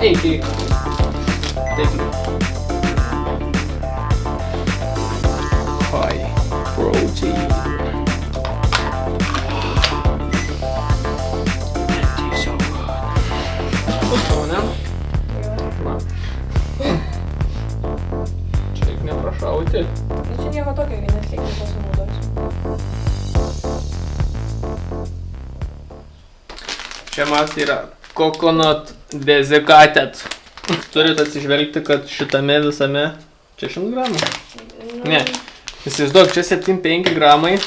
Eik. Taip. High protein. Tiesiog. Pusau, ne? Va. Čia reik neprašauti. Čia nieko tokio, kai nes kiek nepasinaudosiu. Čia mat yra coconut desiccated. Turit atsižvelgti, kad šitame visame... Čia 100 gramų? Ne. Įsivaizduok, čia 75 gramai,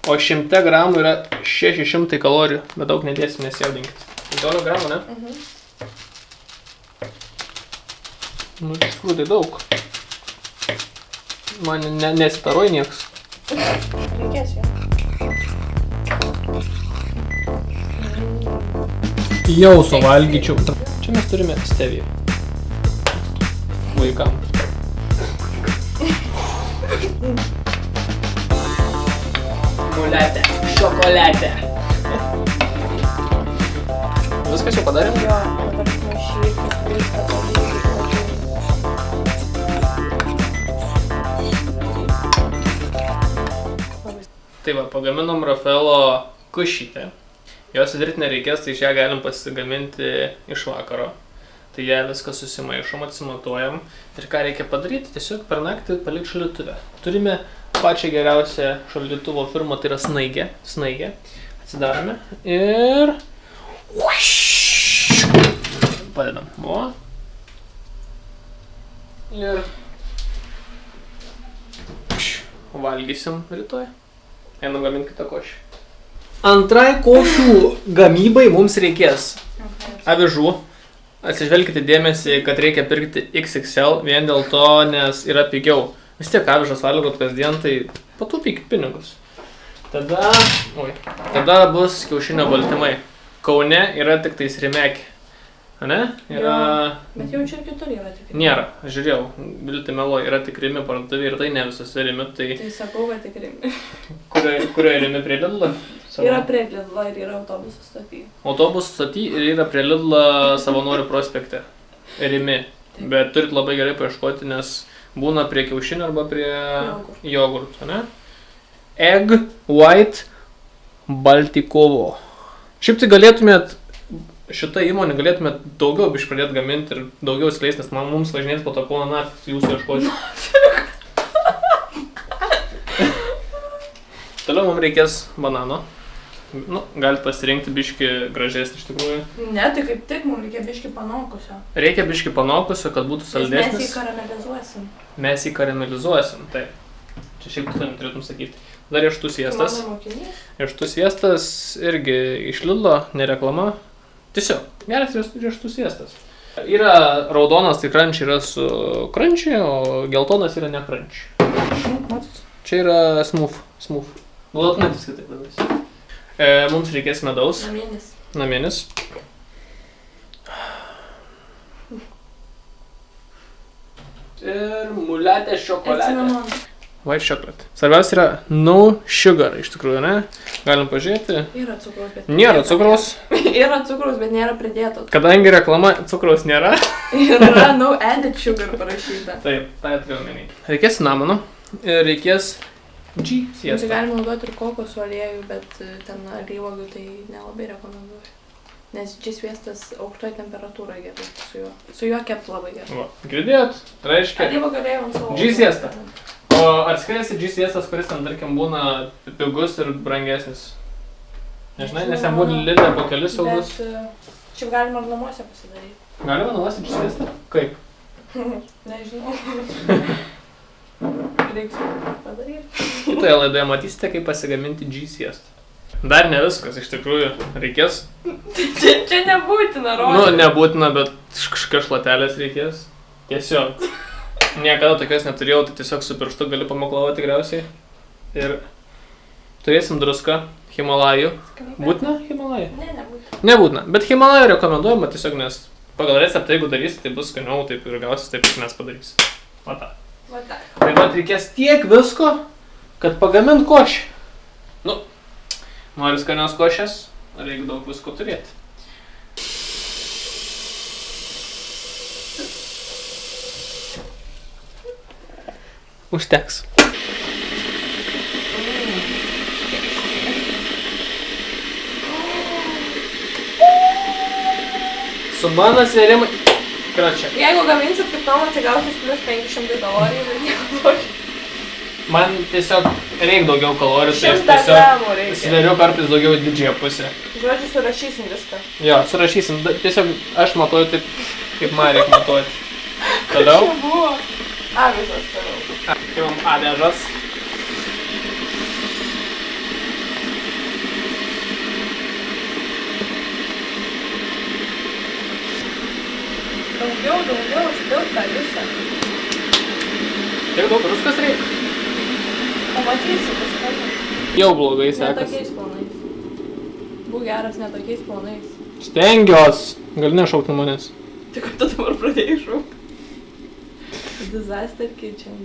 o 100 gramų yra 600 kalorijų. Bet daug nedėsim, nesijaudinkit. 15 gramų, ne? Nu, iš tikrųjų tai daug. Man nesitaroj nieks. Reikės jo. Jau suvalgyčiau. Čia mes turime stevį. Vaikam. Muletė. Šokolatė. Viskas jau padarėm? Jo, dabar maišyti, viską padaryti. Tai va, pagaminom Rafaelo kušytę. Jos įdaryti nereikės, tai iš ją galim pasigaminti iš vakaro. Tai ją viską susimaišom, atsimatuojam. Ir ką reikia padaryti, tiesiog per naktį palikti šaldytuve. Turime pačią geriausią šaldytuvo firmą, tai yra snaigė. Atsidarome ir... Padedam. O. Ir... Valgysim rytoj. Einam gaminti kitą košį. Antrai košių gamybai mums reikės avižų. Atsižvelkite dėmesį, kad reikia pirkti XXL vien dėl to, nes yra pigiau. Vis tiek avižas valgot kasdien, tai pataupykit pinigus. Tada bus kiaušinio baltymai. Kaune yra tik tais rimekė. Ne? Yra... Bet jau čia ir kitur yra tik rimi. Nėra. Žiūrėjau, Viltį melo, yra tik rimi parduotuvė ir tai ne visose rimi. Tai sakau, kad tik rimi. Kurioje rimi prie Lidlo? Yra prie Lidlo ir yra autobusų stoty. Autobusų stoty ir yra prie Lidlo Savanorių prospekte. Rimi. Bet turit labai gerai paieškoti, nes būna prie kiaušinio arba prie jogurto, ne? Egg White Baltikovo. Šiaip tai galėtumėt, šitą įmonę galėtumėt daugiau biškai pradėti gaminti ir daugiau skleisti, nes mums važinės po to poną naktį jūsų ieškoti. Toliau mums reikės banano. Nu, galite pasirinkti biškį gražesnį iš tikrųjų. Ne, tai kaip tik mums reikia biškį panokusio. Reikia biškį panokusio, kad būtų saldesnis. Mes jį karamelizuosim. Mes jį karamelizuosim, taip. Čia šiaip tu turėtum sakyti. Dar riešutų sviestas. Riešutų sviestas irgi iš Lidlo, nereklama. Tiesiog, geras riešutų sviestas. Yra raudonas, tai crunchy yra su crunchy, o geltonas yra ne crunchy. Čia yra smooth. Galvotumėtis kitaip vadinasi. Mums reikės medaus. Namienis. Ir muletė šokoladė. White chocolate. Svarbiausia yra no sugar, iš tikrųjų, ne? Galim pažiūrėti. Yra cukraus, bet nėra cukraus. Yra cukraus, bet nėra pridėto. Kadangi reklama cukraus nėra. Yra no added sugar parašyta. Taip, tai atkriau menį. Reikės cinamono ir reikės G sviestą. Tai galima naudoti ir kokosų aliejų, bet ten alyvuogių tai nelabai rekomenduoju. Nes G sviestas aukštoje temperatūroje gerai su juo kept labai gerai. Va, girdėjot? Reiškia alyvuogių aliejų ant savo. G sviestą. O ar skiriasi G sviestas, kuris ten, tarkim, būna pigus ir brangesnis? Nežinai, nes ten būna Lidle po kelis eurus. Bet čia galima ir namuose pasidaryti. Galima namuose G sviestą? Kaip? Nežinau. Reiks padaryti. Kitoje laidoje matysite, kaip pasigaminti G sviestą. Dar ne viskas, iš tikrųjų, reikės. Čia nebūtina rodyti. Nu, nebūtina, bet kažkokios šlatelės reikės. Tiesiog. Niekada tokios neturėjau, tai tiesiog su pirštu gali pamaklavoti tikriausiai. Ir turėsim druską, Himalajų. Būtina Himalajų? Ne, nebūtina. Nebūtina, bet Himalajų rekomenduojama tiesiog, nes pagal receptą, jeigu darysi, tai bus skaniau, taip ir gausis taip, kaip mes padarysim. Va ta. Tai vat reikės tiek visko, kad pagamint košę. Nu, nori skanios košės, reikia daug visko turėti. Užteks. Su mano svėrimai. Kračia. Jeigu gaminsit kaip nuomą, tai gausis plus 500 kalorijų, bet nieko tokio. Man tiesiog reikia daugiau kalorijų, tai aš 100 gramų tiesiog reikia. sveriu kartais daugiau didžiąją pusę. Žodžiu, surašysim viską. Jo, surašysim. Tiesiog aš matuoju taip, kaip man reikia matuoti. Toliau. Čia buvo avižas toliau. Imam avižas. Daugiau, užpilk tą visą. Tiek daug ruskas reikia. Pamatysi viską. Jau blogai Ne sekas. tokiais planais. Būk geras ne tokiais planais. Stengiuos. Gali nešaukti manęs. Tai kaip tu dabar pradėjai šaukti? Disaster kitchen.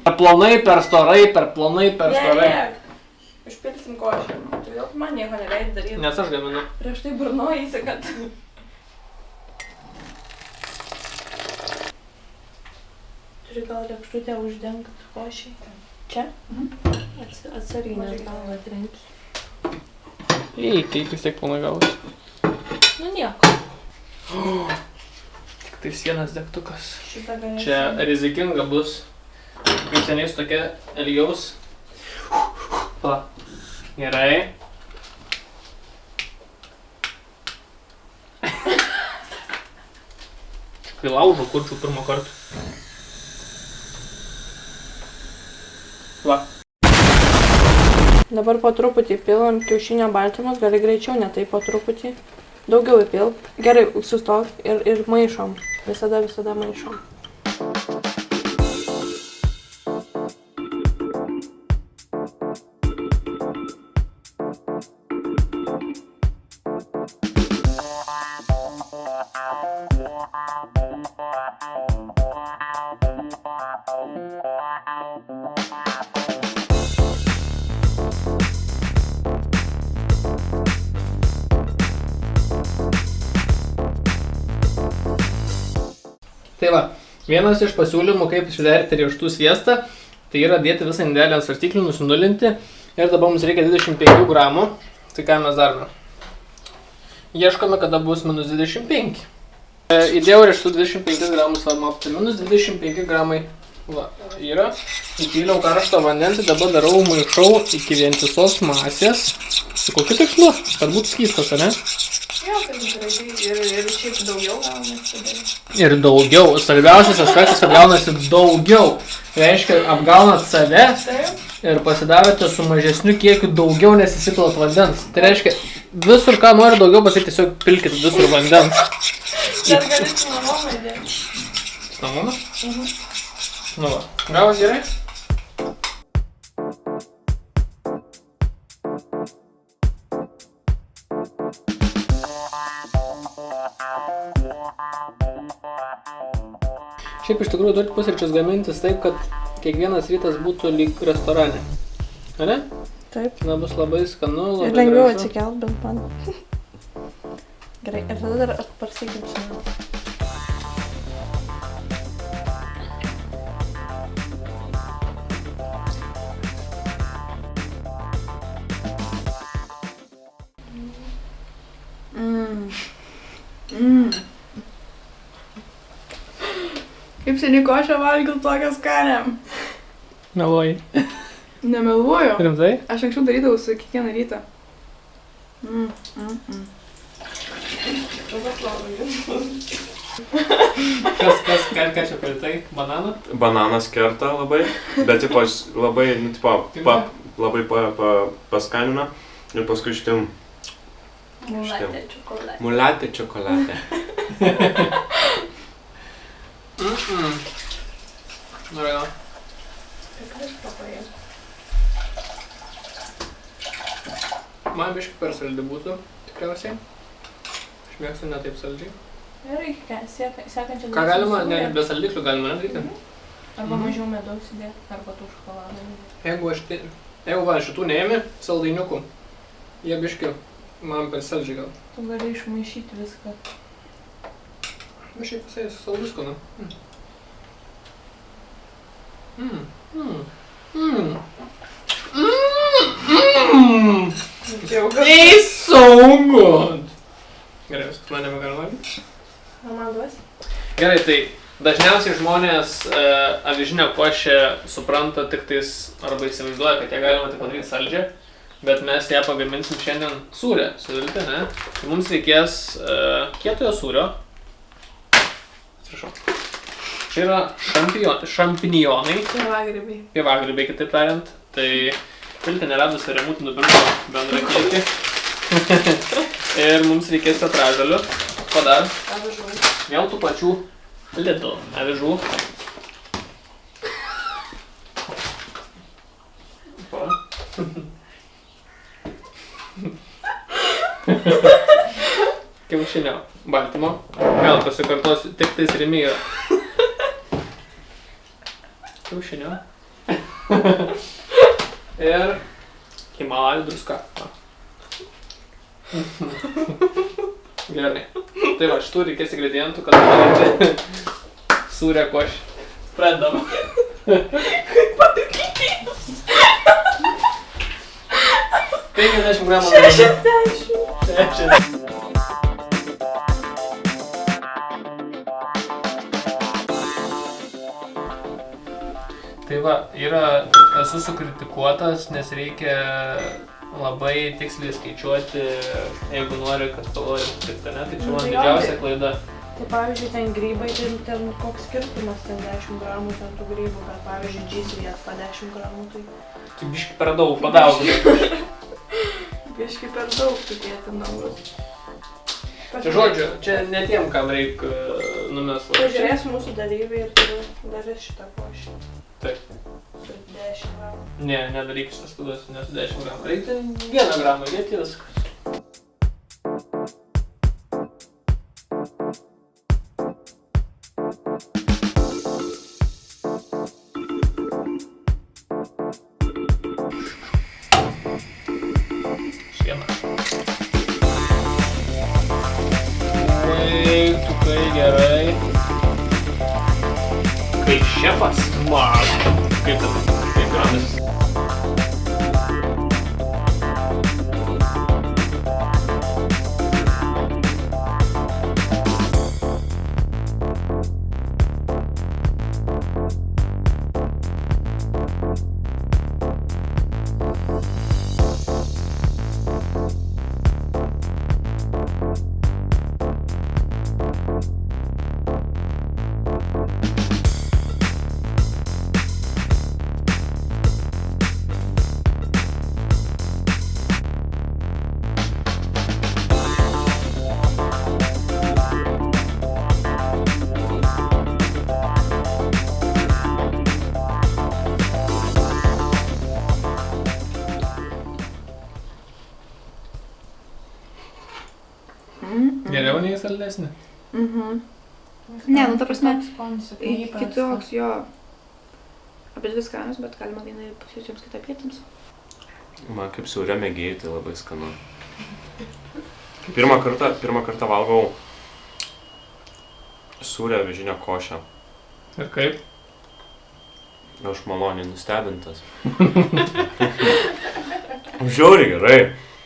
Per plonai, per storai, per plonai, per storai. Užpilsim košę. Todėl man nieko neleidai daryti. Nes aš gaminu. Prieš tai burnojaisi, kad... Turi gal lėkštutę uždengt košiai. Čia? Atsargiai, nes gal atrenki. Ei, kaip vis tiek plonai gausi. Nu nieko. Tik tai vienas degtukas. Šitą galėsim. Čia rizikinga bus. Kaip seniai su tokia elgiaus. Pa. Gerai. Kai laužo kurčių pirmą kartą. Va. Dabar po truputį pilam kiaušinio baltymus, gali greičiau, ne taip po truputį. Daugiau įpilk. Gerai, sustok ir maišom. Visada maišom. Tai va, vienas iš pasiūlymų, kaip išverti riešutų sviestą, tai yra dėti visą indelį ant svarstyklių, nusinulinti. Ir dabar mums reikia 25 gramų. Tai ką mes darome? Ieškome, kada bus minus 25. Įdėjau riešutų 25 gramus salmapti. Minus 25 gramai va, yra. Įpyliau karšto vandens ir dabar darau maišau iki vientisos masės. Su kokiu tikslu? Kad būtų skystas, ar ne? Jo, kad gražiai ir šiaip daugiau gaunasi. Ir daugiau. Svarbiausias aspektas, kad gaunasi daugiau. Reiškia, apgaunat save ir pasidarote su mažesniu kiekiu daugiau, nes įsipilat vandens. Tai reiškia, visur, ką nori daugiau pasakyti, tiesiog pilkit visur vandens. Dar gali cinamoną įdėti. Cinamoną? Nu va. Gavos gerai? Šiaip iš tikrųjų turit pusryčius gamintis taip, kad kiekvienas rytas būtų lyg restorane. Ar ne? Taip. Na, bus labai skanu, labai Ir lengviau gražu. atsikelt, bent man. Gerai, ir tada dar parsykim šiandien. Kaip seniai košę valgiau tokią skanę. Meluoji. Nemeluoju. Rimtai? Aš anksčiau darydavau su kiekvieną rytą. Ką čia palitai? Bananą? Bananas kerta labai, bet tipo, labai, nu, tipo, labai paskanina ir paskui šitim Mulatė čokoladė. mulatė čokoladė. Norėjau. Man biškai per saldi būtų, tikriausiai. Aš mėgstu ne taip saldžiai. Gerai, sekančią Ką galima, ne, be saldiklių galima nedaryti? Arba mažiau medaus įdėti, arba tų šokoladą įdėti. Jeigu va, šitų neėmė saldainiukų, jie biškai man per saldžiai gal. Tu gali išmaišyti viską. Šiaip visai saldus skanu. It's so good! Gerai, viskas man nebegali valgyti. Man duos? Gerai, tai dažniausiai žmonės avižinę košę supranta tik tais arba įsivaizduoja, kad ją galima tik padaryti saldžią, bet mes ją pagaminsim šiandien sūrę suvilti, ne? Tai mums reikės kietojo sūrio. Atsiprašau. Čia yra šampinjonai. Pievagrybiai. Pievagrybiai, kitaip tariant. Tai pilti neradus remūtų nupirko bendrą kiekį. Ir mums reikės petražalių. O dar? Avižų. Vėl tų pačių Lidl avižų. Kiaušinio baltymo. Vėl pasikartosiu, tik tais rimi yra. Kiaušinio. Ir Himalajų druska. Gerai. Tai va, šitų reikės ingredientų, kad padaryti sūrę košę. Pradedam. 50 gramų. 60. Tai va, esu sukritikuotas, nes reikia labai tiksliai skaičiuoti, jeigu nori, kad kalorijų tikta, ne? Tai čia man didžiausia klaida. Tai pavyzdžiui, ten grybai, ten koks skirtumas, ten 10 gramų ten tų grybų, bet pavyzdžiui, džysvietą 10 gramų, tai... Tai biški per daug padaugai. Biški per daug tikėti namus. Čia žodžiu, čia ne tiem, kam reik numest. Pažiūrės mūsų dalyviai ir tada darys šitą košę. Taip. Su 10 gramų. Ne, nedaryk šitas paduos, ne su 10 gramų. Reikia 1 gramą įdėti viskas. Gerai. Kaip šefas, kaip ramis. Geriau nei saldesnė? Ne, nu ta prasme, kitoks jo. Apie dvi skanius, bet galima vienai pusėčiams, kitą pietams. Man kaip siauria mėgėjai, tai labai skanu. Pirmą kartą valgau sūrę avižinę košę. Ir kaip? Aš maloniai nustebintas. Žiauriai gerai.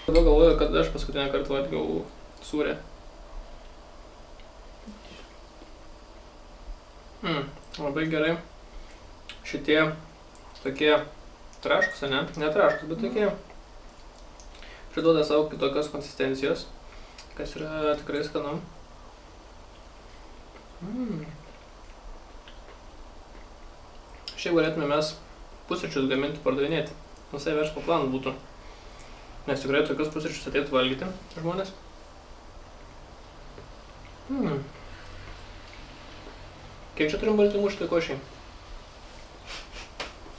Tada galvoju, kad aš paskutinę kartą valgiau sūrę. Labai gerai. Šitie tokie traškus, ne? Ne traškus, bet tokie. Priduoda savo kitokios konsistencijos, kas yra tikrai skanu. Šiaip galėtume mes pusryčius gaminti, pardavinėti. Visai verslo planas būtų. Nes tikrai tokius pusryčius ateitų valgyti žmonės. Kiek čia turim baltymų šitai košiai?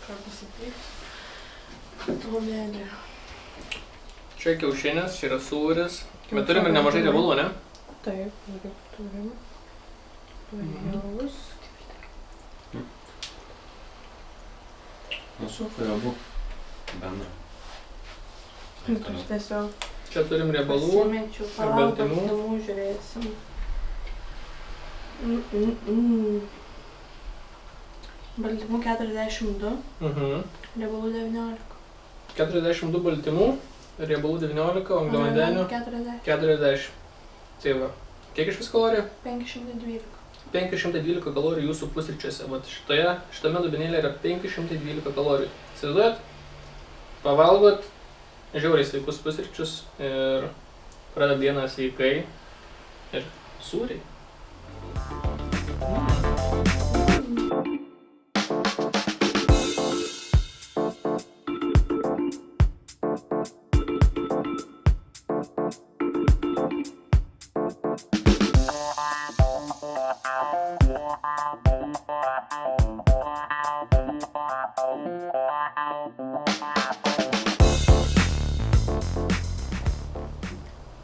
Ką pasakyti? Tuomenė. Čia kiaušinis, čia yra sūris. Bet turim ir nemažai riebalų, ne? Taip, turim. Riebalus. Nu, super, abu. Bendra. Aš tiesiog Čia turim riebalų pasimečiau, ir baltymų. baltymų žiūrėsim. Baltymų 42, Mhm. riebalų 19. 42 baltymų, riebalų 19, angliavandenių 40. Tai va. Kiek iš vis kalorijų? 512. 512 kalorijų jūsų pusryčiuose. Vat šitame dubenėlė yra 512 kalorijų. Įsivaizduojat? Pavalgot žiauriai sveikus pusryčius ir pradeda dieną sveikai ir sūriai.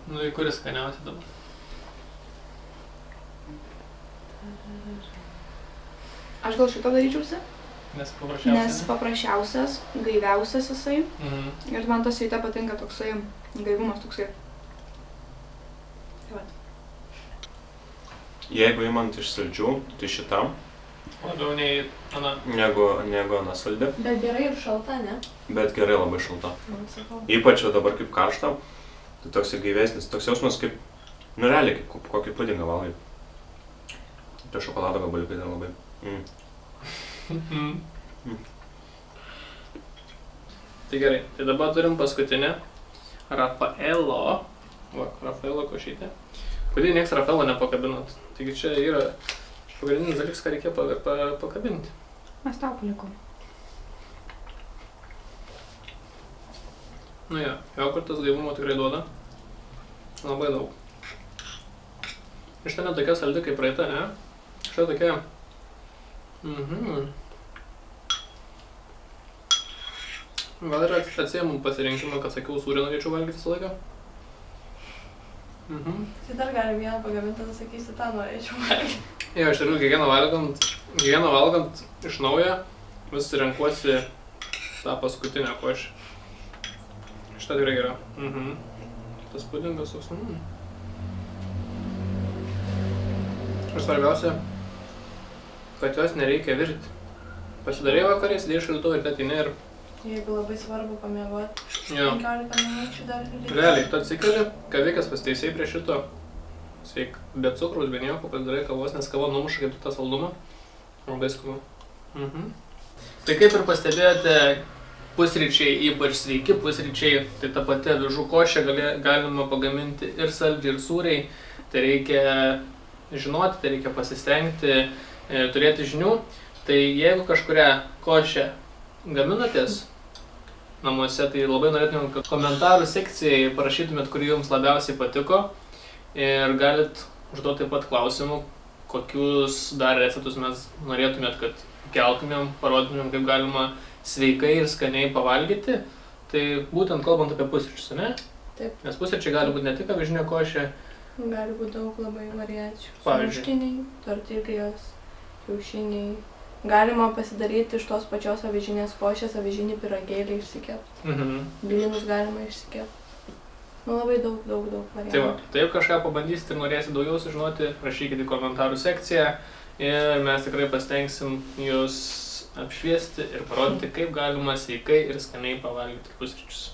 Nu, į kuris skaniausiai dabar? Aš gal šitą daryčiausi, Nes paprasčiausiai. nes paprasčiausias, gaiviausias jisai. Mhm. Ir man tas ryte patinka toksai gaivumas toksai. Tai va. Jeigu imant iš saldžių, tai šitam, Labiau nei ana. negu ana saldi, Bet gerai ir šalta, ne? bet gerai labai šalta. Man sakau. Ypač va dabar kaip karšta, tai toks ir gaivesnis, toks jausmas kaip, nu realiai, kaip kokį pudingą valgai. Prie šokolado gabaliukai dar labai. Tai gerai, tai dabar turim paskutinę Rafaelo. Va, Rafaelo košytė. Kodėl nieks Rafaelo nepakabinot? Taigi čia yra pagrindinis dalykas, ką reikia pakabinti. Mes tau palikom. Nu jo, jogurtas gaivumo tikrai duoda. Labai daug. Šitą ne tokia saldi kaip praeita, ne? Šitą tokia... Gal ir atsiėmum pasirinkimą, kad sakiau, sūrį norėčiau valgyti visą laiką. Tai dar galim vieną pagaminti, tada sakysi, tą norėčiau valgyti. Jo, iš tikrųjų, kiekvieną valgant iš naujo vis renkuosi tą paskutinę košę. Šitą tikrai yra. Tas pudingas toks. Ir svarbiausia, kad jos nereikia virti. Pasidarei vakariai, sėdėjai šaldytuvą ir ateini ir... Jeigu labai svarbu pamiegoti, Jo. 15 minučių dar reikia. Realiai, tu atsikeli, kavikas pasiteisėjai prie šito. Sveik, be cukraus, be nieko, pasidarai kavos, nes kava numuša kaip tą saldumą. Labai skanu. Tai kaip ir pastebėjote, pusryčiai, ypač sveiki pusryčiai, tai ta pati avižų košė galima pagaminti ir saldžiai, ir sūriai. Tai reikia žinoti, tai reikia pasistengti, turėti žinių. Tai jeigu kažkurią košę gaminatės namuose, tai labai norėtumėm, kad komentarų sekcijai parašytumėt, kuri jums labiausiai patiko. Ir galit užduoti taip pat klausimų, kokius dar receptus mes norėtumėt, kad keltumėm, parodytumėm, kaip galima sveikai ir skaniai pavalgyti. Tai būtent kalbant apie pusryčius, ne? Taip. Nes pusryčiai gali būti ne tik avižinė košė. Gali būti daug labai variacijų. Pavyzdžiui. Sumuštiniai, tortilijos, kiaušiniai. Galima pasidaryti iš tos pačios avižinės košės avižinį pyragėlį išsikepti. Blynus galima išsikepti. Nu labai daug variantų. Tai va, tai jeigu kažką pabandysit ir norėsit daugiau sužinoti, rašykite į komentarų sekciją ir mes tikrai pasitengsim jūs apšviesti ir parodyti, kaip galima sveikai ir skaniai pavalgyti pusryčius.